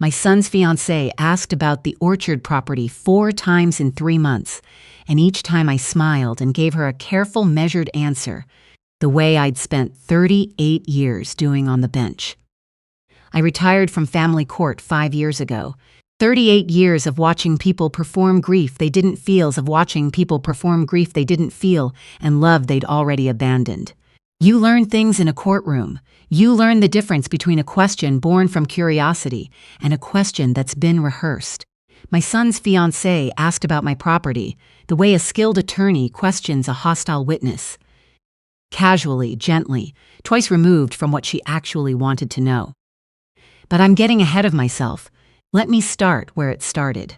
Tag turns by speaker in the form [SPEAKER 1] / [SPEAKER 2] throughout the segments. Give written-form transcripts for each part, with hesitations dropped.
[SPEAKER 1] My son's fiancée asked about the orchard property 4 times in 3 months, and each time I smiled and gave her a careful, measured answer, the way I'd spent 38 years doing on the bench. I retired from family court 5 years ago. 38 years of watching people perform grief they didn't feel, of watching people perform grief they didn't feel, and love they'd already abandoned. You learn things in a courtroom. You learn the difference between a question born from curiosity and a question that's been rehearsed. My son's fiancée asked about my property, the way a skilled attorney questions a hostile witness. Casually, gently, twice removed from what she actually wanted to know. But I'm getting ahead of myself. Let me start where it started.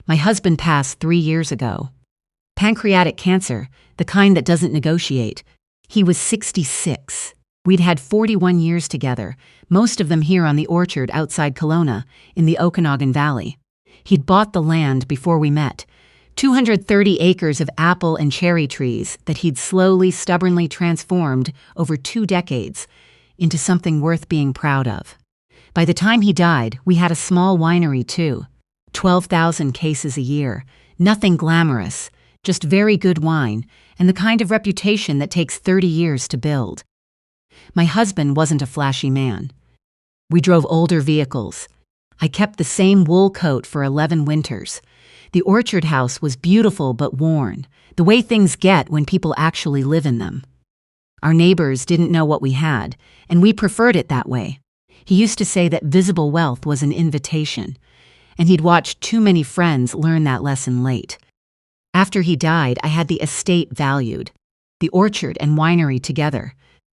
[SPEAKER 1] My husband passed 3 years ago. Pancreatic cancer, the kind that doesn't negotiate. He was 66. We'd had 41 years together, most of them here on the orchard outside Kelowna, in the Okanagan Valley. He'd bought the land before we met, 230 acres of apple and cherry trees that he'd slowly, stubbornly transformed over 2 decades into something worth being proud of. By the time he died, we had a small winery too, 12,000 cases a year, nothing glamorous, just very good wine, and the kind of reputation that takes 30 years to build. My husband wasn't a flashy man. We drove older vehicles. I kept the same wool coat for 11 winters. The orchard house was beautiful but worn, the way things get when people actually live in them. Our neighbors didn't know what we had, and we preferred it that way. He used to say that visible wealth was an invitation, and he'd watched too many friends learn that lesson late. After he died, I had the estate valued, the orchard and winery together,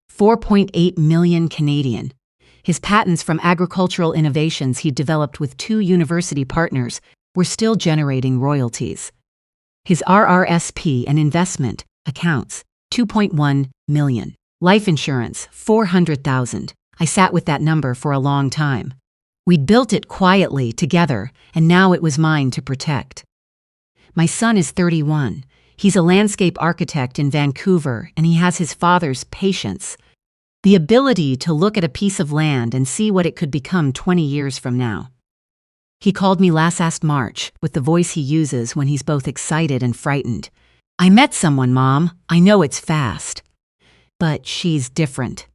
[SPEAKER 1] 4.8 million Canadian. His patents from agricultural innovations he'd developed with 2 university partners were still generating royalties. His RRSP and investment accounts, 2.1 million. Life insurance, 400,000. I sat with that number for a long time. We'd built it quietly together, and now it was mine to protect. My son is 31. He's a landscape architect in Vancouver, and he has his father's patience. The ability to look at a piece of land and see what it could become 20 years from now. He called me last March with the voice he uses when he's both excited and frightened. I met someone, Mom. I know it's fast. But she's different.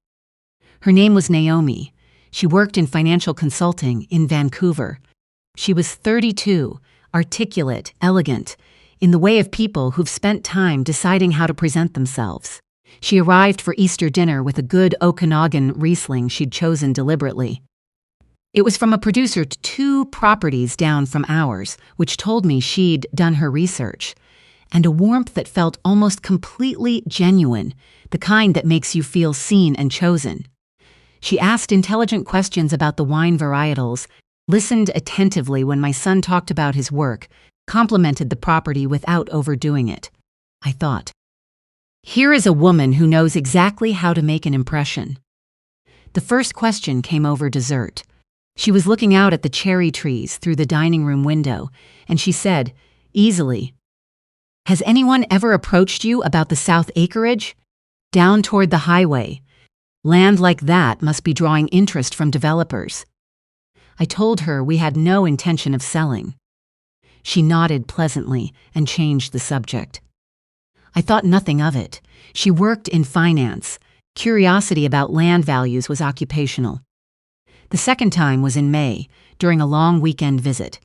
[SPEAKER 1] Her name was Naomi. She worked in financial consulting in Vancouver. She was 32, articulate, elegant, in the way of people who've spent time deciding how to present themselves. She arrived for Easter dinner with a good Okanagan Riesling she'd chosen deliberately. It was from a producer 2 properties down from ours, which told me she'd done her research, and a warmth that felt almost completely genuine, the kind that makes you feel seen and chosen. She asked intelligent questions about the wine varietals, listened attentively when my son talked about his work, complimented the property without overdoing it. I thought, here is a woman who knows exactly how to make an impression. The first question came over dessert. She was looking out at the cherry trees through the dining room window, and she said, easily, "Has anyone ever approached you about the south acreage? Down toward the highway. Land like that must be drawing interest from developers." I told her we had no intention of selling. She nodded pleasantly and changed the subject. I thought nothing of it. She worked in finance. Curiosity about land values was occupational. The second time was in May, during a long weekend visit.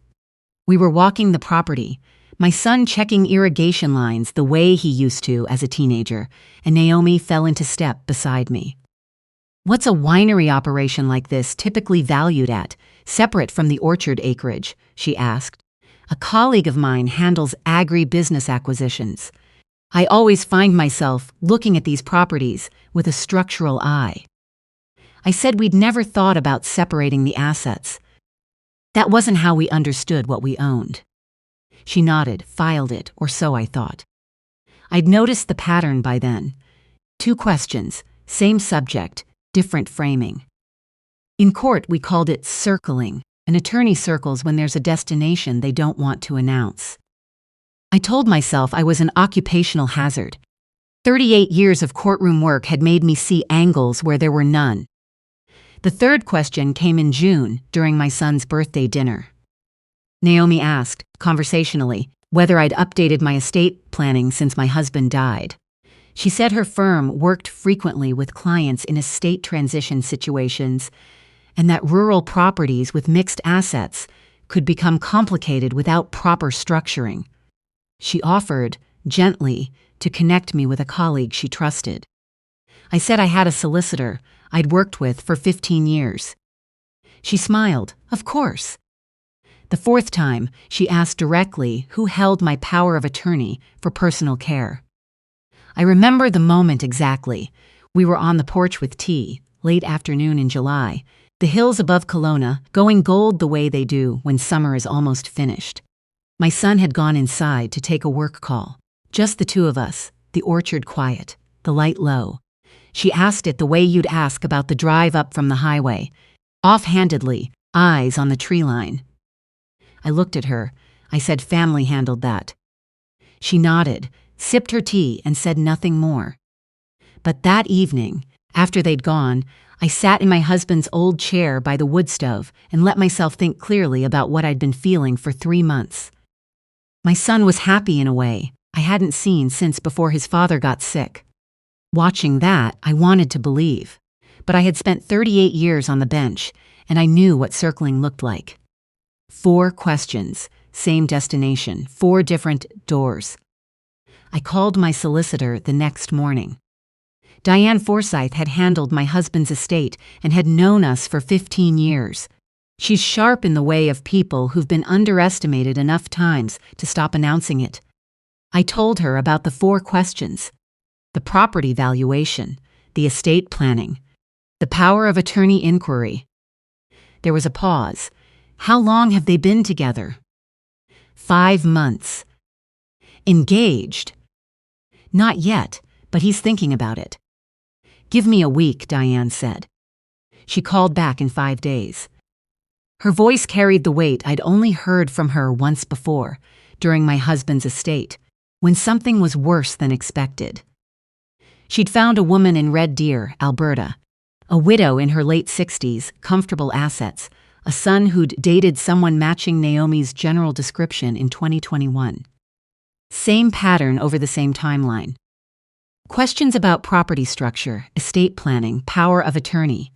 [SPEAKER 1] We were walking the property, my son checking irrigation lines the way he used to as a teenager, and Naomi fell into step beside me. "What's a winery operation like this typically valued at, separate from the orchard acreage?" she asked. "A colleague of mine handles agri-business acquisitions. I always find myself looking at these properties with a structural eye." I said we'd never thought about separating the assets. That wasn't how we understood what we owned. She nodded, filed it, or so I thought. I'd noticed the pattern by then. 2 questions, same subject, different framing. In court, we called it circling. An attorney circles when there's a destination they don't want to announce. I told myself I was an occupational hazard. 38 years of courtroom work had made me see angles where there were none. The third question came in June during my son's birthday dinner. Naomi asked, conversationally, whether I'd updated my estate planning since my husband died. She said her firm worked frequently with clients in estate transition situations and that rural properties with mixed assets could become complicated without proper structuring. She offered, gently, to connect me with a colleague she trusted. I said I had a solicitor I'd worked with for 15 years. She smiled, of course. The fourth time, she asked directly who held my power of attorney for personal care. I remember the moment exactly. We were on the porch with tea, late afternoon in July, the hills above Kelowna going gold the way they do when summer is almost finished. My son had gone inside to take a work call. Just the two of us, the orchard quiet, the light low. She asked it the way you'd ask about the drive up from the highway, offhandedly, eyes on the tree line. I looked at her. I said family handled that. She nodded, sipped her tea, and said nothing more. But that evening, after they'd gone, I sat in my husband's old chair by the wood stove and let myself think clearly about what I'd been feeling for 3 months. My son was happy in a way I hadn't seen since before his father got sick. Watching that, I wanted to believe. But I had spent 38 years on the bench, and I knew what circling looked like. 4 questions, same destination, 4 different doors. I called my solicitor the next morning. Diane Forsyth had handled my husband's estate and had known us for 15 years. She's sharp in the way of people who've been underestimated enough times to stop announcing it. I told her about the 4 questions: the property valuation, the estate planning, the power of attorney inquiry. There was a pause. How long have they been together? 5 months. Engaged? Not yet, but he's thinking about it. Give me a week, Diane said. She called back in 5 days. Her voice carried the weight I'd only heard from her once before, during my husband's estate, when something was worse than expected. She'd found a woman in Red Deer, Alberta, a widow in her late 60s, comfortable assets, a son who'd dated someone matching Naomi's general description in 2021. Same pattern over the same timeline. Questions about property structure, estate planning, power of attorney.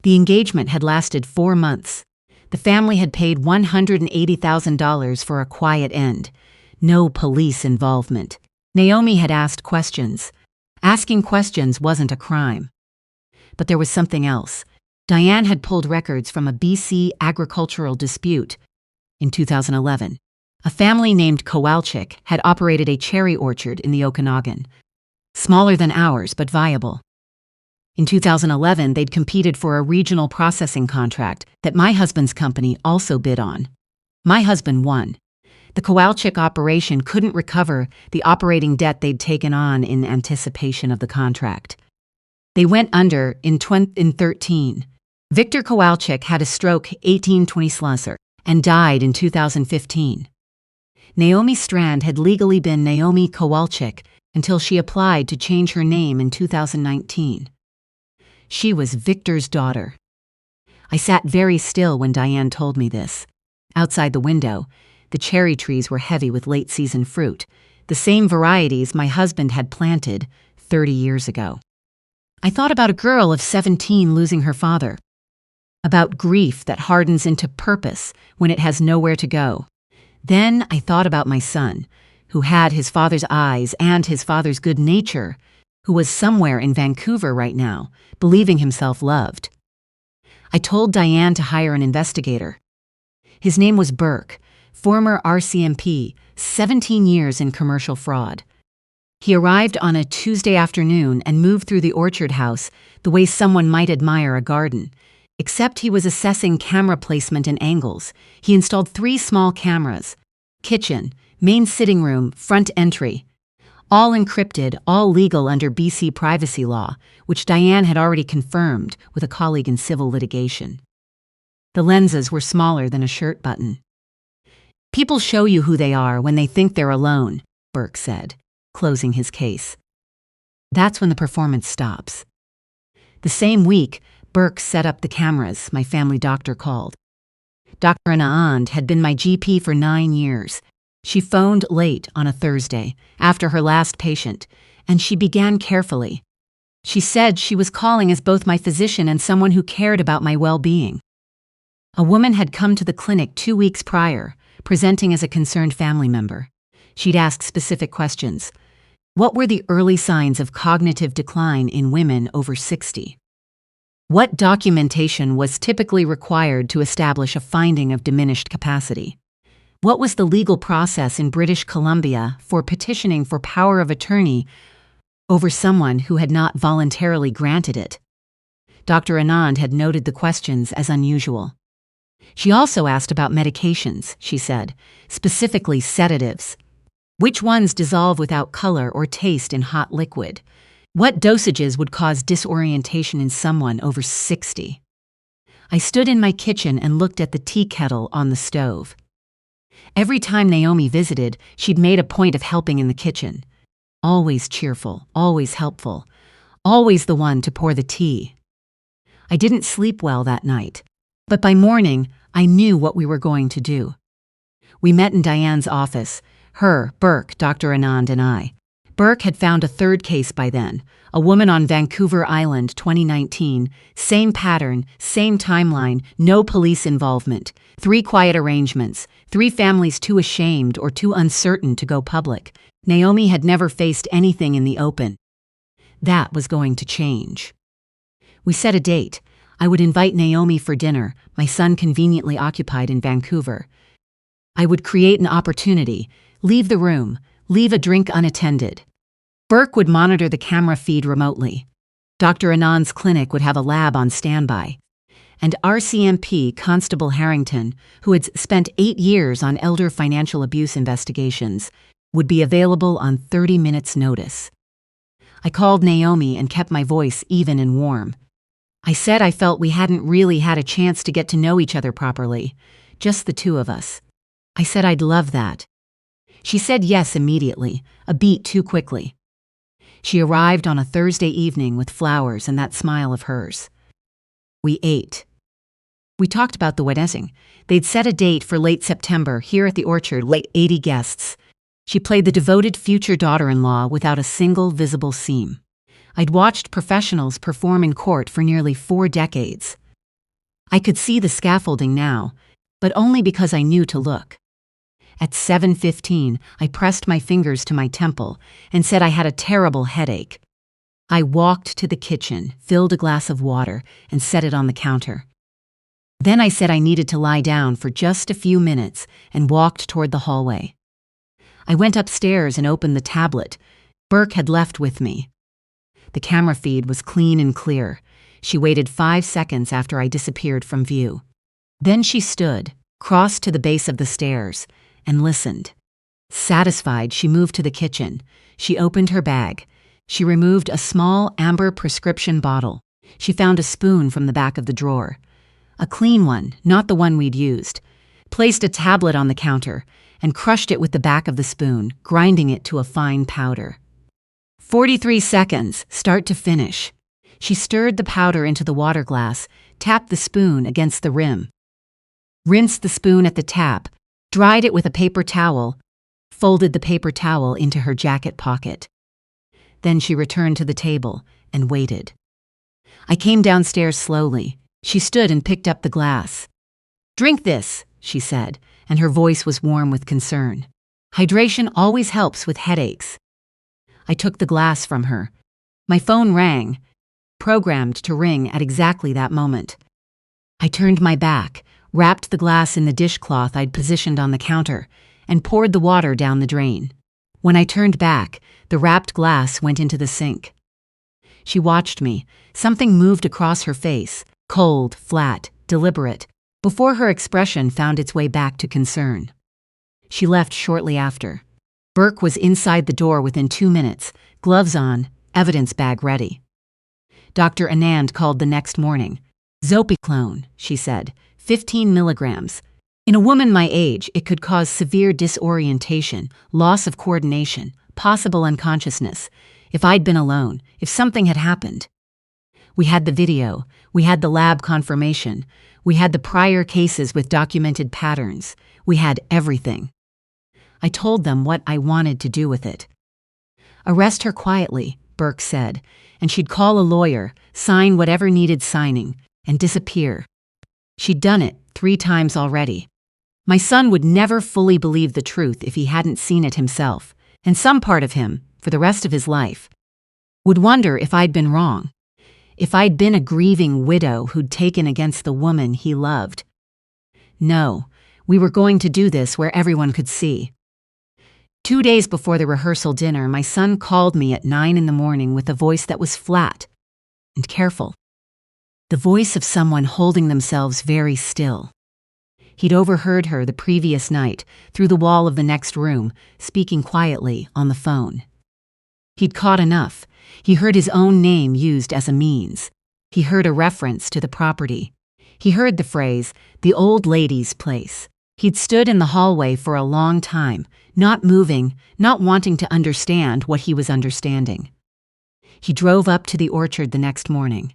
[SPEAKER 1] The engagement had lasted 4 months. The family had paid $180,000 for a quiet end. No police involvement. Naomi had asked questions. Asking questions wasn't a crime. But there was something else. Diane had pulled records from a BC agricultural dispute. In 2011, a family named Kowalczyk had operated a cherry orchard in the Okanagan. Smaller than ours, but viable. In 2011, they'd competed for a regional processing contract that my husband's company also bid on. My husband won. The Kowalczyk operation couldn't recover the operating debt they'd taken on in anticipation of the contract. They went under in 2013. Victor Kowalczyk had a stroke 1820 and died in 2015. Naomi Strand had legally been Naomi Kowalczyk until she applied to change her name in 2019. She was Victor's daughter. I sat very still when Diane told me this. Outside the window, the cherry trees were heavy with late-season fruit, the same varieties my husband had planted 30 years ago. I thought about a girl of 17 losing her father, about grief that hardens into purpose when it has nowhere to go. Then I thought about my son, who had his father's eyes and his father's good nature, who was somewhere in Vancouver right now, believing himself loved. I told Diane to hire an investigator. His name was Burke, former RCMP, 17 years in commercial fraud. He arrived on a Tuesday afternoon and moved through the orchard house the way someone might admire a garden. Except he was assessing camera placement and angles. He installed 3 small cameras: kitchen, main sitting room, front entry. All encrypted, all legal under BC privacy law, which Diane had already confirmed with a colleague in civil litigation. The lenses were smaller than a shirt button. People show you who they are when they think they're alone, Burke said, closing his case. That's when the performance stops. The same week, Burke set up the cameras, my family doctor called. Dr. Anand had been my GP for 9 years. She phoned late on a Thursday, after her last patient, and she began carefully. She said she was calling as both my physician and someone who cared about my well-being. A woman had come to the clinic 2 weeks prior, presenting as a concerned family member. She'd asked specific questions. What were the early signs of cognitive decline in women over 60? What documentation was typically required to establish a finding of diminished capacity? What was the legal process in British Columbia for petitioning for power of attorney over someone who had not voluntarily granted it? Dr. Anand had noted the questions as unusual. She also asked about medications, she said, specifically sedatives. Which ones dissolve without color or taste in hot liquid? What dosages would cause disorientation in someone over 60? I stood in my kitchen and looked at the tea kettle on the stove. Every time Naomi visited, she'd made a point of helping in the kitchen. Always cheerful, always helpful, always the one to pour the tea. I didn't sleep well that night, but by morning, I knew what we were going to do. We met in Diane's office, her, Burke, Dr. Anand, and I. Burke had found a third case by then, a woman on Vancouver Island, 2019, same pattern, same timeline, no police involvement, 3 quiet arrangements, 3 families too ashamed or too uncertain to go public. Naomi had never faced anything in the open. That was going to change. We set a date. I would invite Naomi for dinner, my son conveniently occupied in Vancouver. I would create an opportunity, leave the room, leave a drink unattended. Burke would monitor the camera feed remotely. Dr. Anand's clinic would have a lab on standby. And RCMP Constable Harrington, who had spent 8 years on elder financial abuse investigations, would be available on 30 minutes' notice. I called Naomi and kept my voice even and warm. I said I felt we hadn't really had a chance to get to know each other properly, just the two of us. I said I'd love that. She said yes immediately, a beat too quickly. She arrived on a Thursday evening with flowers and that smile of hers. We ate. We talked about the wedding. They'd set a date for late September here at the Orchard, late 80 guests. She played the devoted future daughter-in-law without a single visible seam. I'd watched professionals perform in court for nearly 4 decades. I could see the scaffolding now, but only because I knew to look. At 7:15, I pressed my fingers to my temple and said I had a terrible headache. I walked to the kitchen, filled a glass of water, and set it on the counter. Then I said I needed to lie down for just a few minutes and walked toward the hallway. I went upstairs and opened the tablet. Burke had left with me. The camera feed was clean and clear. She waited 5 seconds after I disappeared from view. Then she stood, crossed to the base of the stairs, and listened. Satisfied, she moved to the kitchen. She opened her bag. She removed a small amber prescription bottle. She found a spoon from the back of the drawer. A clean one, not the one we'd used. Placed a tablet on the counter and crushed it with the back of the spoon, grinding it to a fine powder. 43 seconds, start to finish. She stirred the powder into the water glass, tapped the spoon against the rim. Rinsed the spoon at the tap, dried it with a paper towel, folded the paper towel into her jacket pocket. Then she returned to the table and waited. I came downstairs slowly. She stood and picked up the glass. "Drink this," she said, and her voice was warm with concern. "Hydration always helps with headaches." I took the glass from her. My phone rang, programmed to ring at exactly that moment. I turned my back, wrapped the glass in the dishcloth I'd positioned on the counter, and poured the water down the drain. When I turned back, the wrapped glass went into the sink. She watched me. Something moved across her face, cold, flat, deliberate, before her expression found its way back to concern. She left shortly after. Burke was inside the door within 2 minutes, gloves on, evidence bag ready. Dr. Anand called the next morning. "Zopiclone," she said, 15 milligrams. In a woman my age, it could cause severe disorientation, loss of coordination, possible unconsciousness. If I'd been alone, if something had happened. We had the video. We had the lab confirmation. We had the prior cases with documented patterns. We had everything. I told them what I wanted to do with it. Arrest her quietly, Burke said, and she'd call a lawyer, sign whatever needed signing, and disappear. She'd done it 3 times already. My son would never fully believe the truth if he hadn't seen it himself, and some part of him, for the rest of his life, would wonder if I'd been wrong, if I'd been a grieving widow who'd taken against the woman he loved. No, we were going to do this where everyone could see. 2 days before the rehearsal dinner, my son called me at 9 in the morning with a voice that was flat and careful. The voice of someone holding themselves very still. He'd overheard her the previous night, through the wall of the next room, speaking quietly on the phone. He'd caught enough. He heard his own name used as a means. He heard a reference to the property. He heard the phrase, "the old lady's place." He'd stood in the hallway for a long time, not moving, not wanting to understand what he was understanding. He drove up to the orchard the next morning.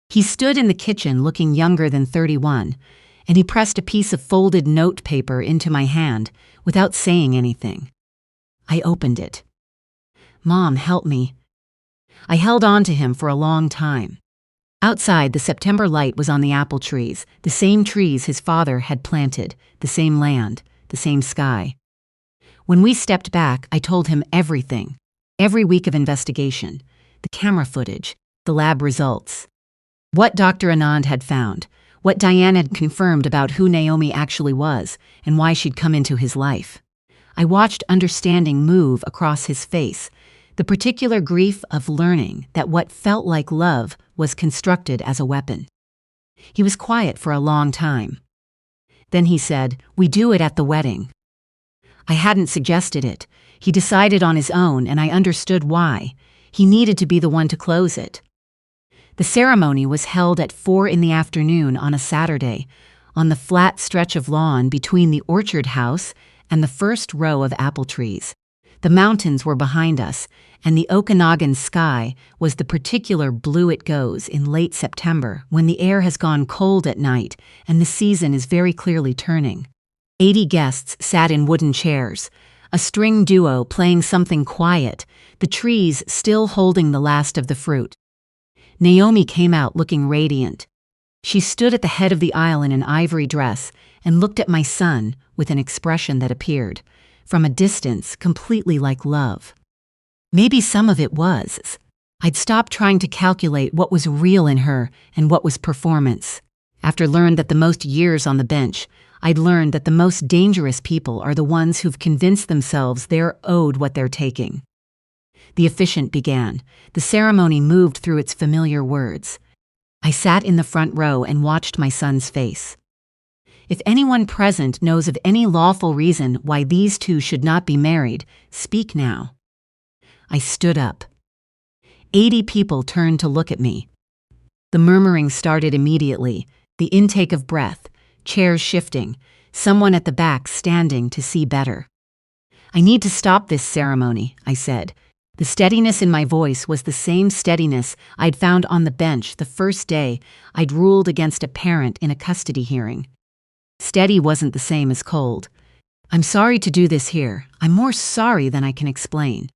[SPEAKER 1] He stood in the kitchen looking younger than 31, and he pressed a piece of folded note paper into my hand without saying anything. I opened it. "Mom, help me." I held on to him for a long time. Outside, the September light was on the apple trees, the same trees his father had planted, the same land, the same sky. When we stepped back, I told him everything. Every week of investigation, the camera footage, the lab results. What Dr. Anand had found, what Diane had confirmed about who Naomi actually was, and why she'd come into his life. I watched understanding move across his face, the particular grief of learning that what felt like love was constructed as a weapon. He was quiet for a long time. Then he said, "We do it at the wedding." I hadn't suggested it. He decided on his own, and I understood why. He needed to be the one to close it. The ceremony was held at 4 in the afternoon on a Saturday, on the flat stretch of lawn between the orchard house and the first row of apple trees. The mountains were behind us, and the Okanagan sky was the particular blue it goes in late September when the air has gone cold at night and the season is very clearly turning. 80 guests sat in wooden chairs, a string duo playing something quiet, the trees still holding the last of the fruit. Naomi came out looking radiant. She stood at the head of the aisle in an ivory dress and looked at my son with an expression that appeared, from a distance, completely like love. Maybe some of it was. I'd stopped trying to calculate what was real in her and what was performance. After learned that the most years on the bench, I'd learned that the most dangerous people are the ones who've convinced themselves they're owed what they're taking. The officiant began. The ceremony moved through its familiar words. I sat in the front row and watched my son's face. If anyone present knows of any lawful reason why these two should not be married, speak now. I stood up. 80 people turned to look at me. The murmuring started immediately, the intake of breath, chairs shifting, someone at the back standing to see better. "I need to stop this ceremony," I said. The steadiness in my voice was the same steadiness I'd found on the bench the first day I'd ruled against a parent in a custody hearing. Steady wasn't the same as cold. "I'm sorry to do this here. I'm more sorry than I can explain.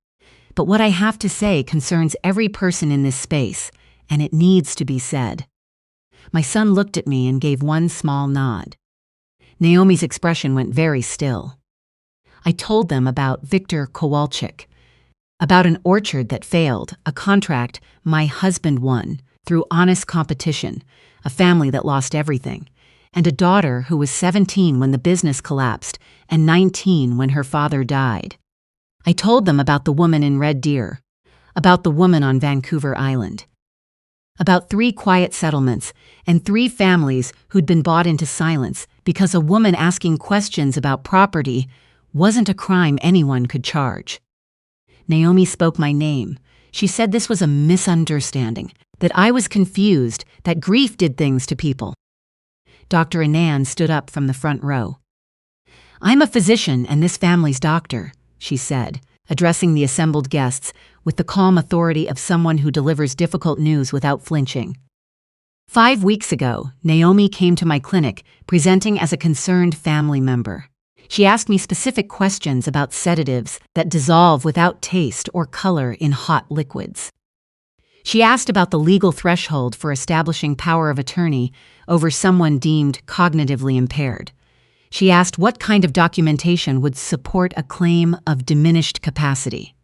[SPEAKER 1] But what I have to say concerns every person in this space, and it needs to be said." My son looked at me and gave one small nod. Naomi's expression went very still. I told them about Victor Kowalczyk, about an orchard that failed, a contract my husband won through honest competition, a family that lost everything, and a daughter who was 17 when the business collapsed and 19 when her father died. I told them about the woman in Red Deer, about the woman on Vancouver Island, about 3 quiet settlements and 3 families who'd been bought into silence because a woman asking questions about property wasn't a crime anyone could charge. Naomi spoke my name. She said this was a misunderstanding, that I was confused, that grief did things to people. Dr. Anand stood up from the front row. "I'm a physician and this family's doctor," she said, addressing the assembled guests with the calm authority of someone who delivers difficult news without flinching. 5 weeks ago, Naomi came to my clinic presenting as a concerned family member. She asked me specific questions about sedatives that dissolve without taste or color in hot liquids. She asked about the legal threshold for establishing power of attorney over someone deemed cognitively impaired. She asked what kind of documentation would support a claim of diminished capacity.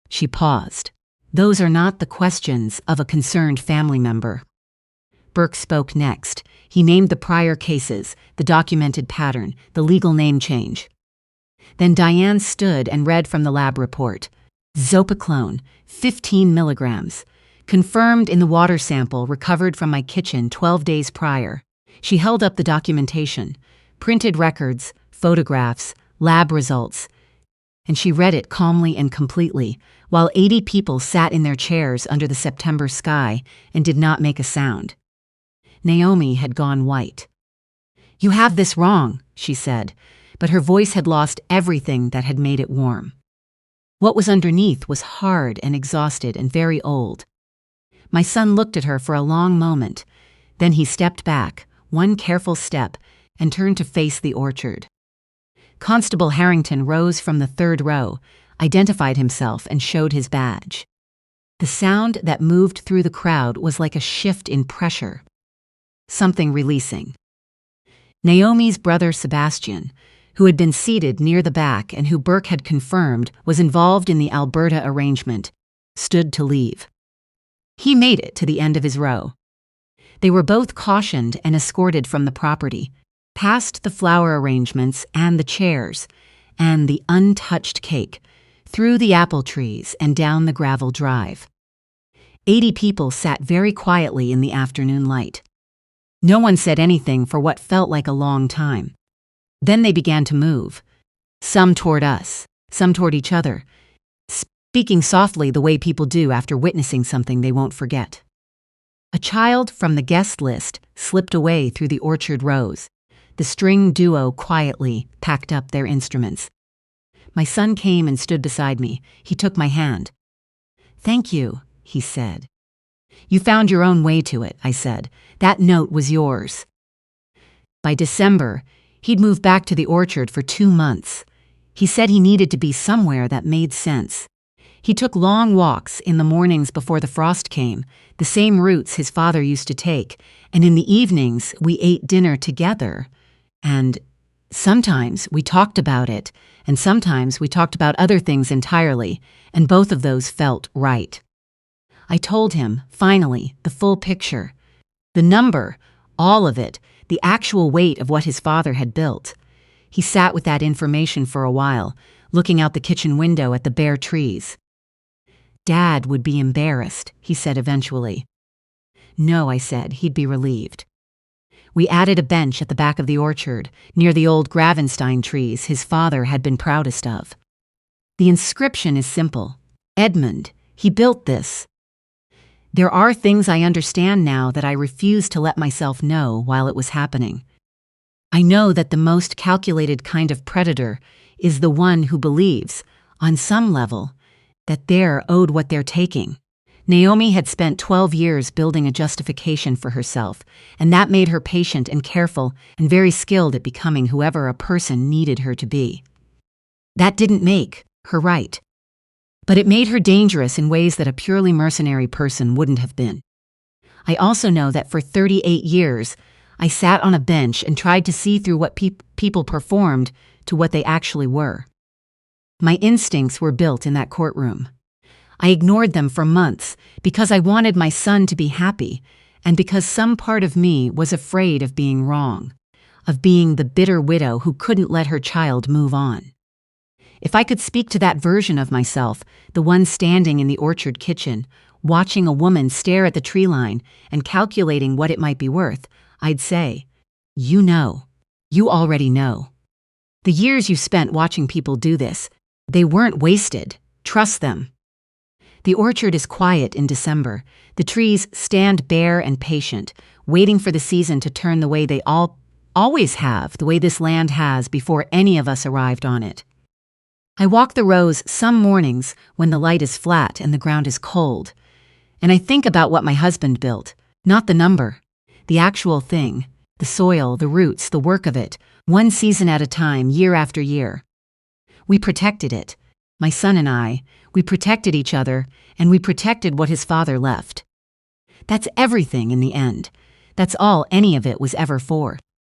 [SPEAKER 1] She paused. Those are not the questions of a concerned family member. Burke spoke next. He named the prior cases, the documented pattern, the legal name change. Then Diane stood and read from the lab report. Zopiclone, 15 milligrams. Confirmed in the water sample recovered from my kitchen 12 days prior. She held up the documentation, printed records, photographs, lab results, and she read it calmly and completely, while 80 people sat in their chairs under the September sky and did not make a sound. Naomi had gone white. "You have this wrong," she said, but her voice had lost everything that had made it warm. What was underneath was hard and exhausted and very old. My son looked at her for a long moment. Then he stepped back, one careful step, and turned to face the orchard. Constable Harrington rose from the third row, identified himself, and showed his badge. The sound that moved through the crowd was like a shift in pressure. Something releasing. Naomi's brother Sebastian, who had been seated near the back and who Burke had confirmed was involved in the Alberta arrangement, stood to leave. He made it to the end of his row. They were both cautioned and escorted from the property, past the flower arrangements and the chairs, and the untouched cake, through the apple trees and down the gravel drive. 80 people sat very quietly in the afternoon light. No one said anything for what felt like a long time. Then they began to move, some toward us, some toward each other, speaking softly the way people do after witnessing something they won't forget. A child from the guest list slipped away through the orchard rows. The string duo quietly packed up their instruments. My son came and stood beside me. He took my hand. "Thank you," he said. "You found your own way to it," I said. "That note was yours." By December, he'd moved back to the orchard for 2 months. He said he needed to be somewhere that made sense. He took long walks in the mornings before the frost came, the same routes his father used to take, and in the evenings we ate dinner together. And sometimes we talked about it, and sometimes we talked about other things entirely, and both of those felt right. I told him, finally, the full picture. The number, all of it, the actual weight of what his father had built. He sat with that information for a while, looking out the kitchen window at the bare trees. "Dad would be embarrassed," he said eventually. "No," I said, "he'd be relieved." We added a bench at the back of the orchard, near the old Gravenstein trees his father had been proudest of. The inscription is simple. Edmund, he built this. There are things I understand now that I refuse to let myself know while it was happening. I know that the most calculated kind of predator is the one who believes, on some level, that they're owed what they're taking. Naomi had spent 12 years building a justification for herself, and that made her patient and careful and very skilled at becoming whoever a person needed her to be. That didn't make her right, but it made her dangerous in ways that a purely mercenary person wouldn't have been. I also know that for 38 years, I sat on a bench and tried to see through what people performed to what they actually were. My instincts were built in that courtroom. I ignored them for months because I wanted my son to be happy and because some part of me was afraid of being wrong, of being the bitter widow who couldn't let her child move on. If I could speak to that version of myself, the one standing in the orchard kitchen, watching a woman stare at the tree line and calculating what it might be worth, I'd say, "You know. You already know. The years you spent watching people do this, they weren't wasted. Trust them." The orchard is quiet in December. The trees stand bare and patient, waiting for the season to turn the way they always have, the way this land has before any of us arrived on it. I walk the rows some mornings when the light is flat and the ground is cold, and I think about what my husband built, not the number, the actual thing, the soil, the roots, the work of it, one season at a time, year after year. We protected it. My son and I, we protected each other, and we protected what his father left. That's everything in the end. That's all any of it was ever for.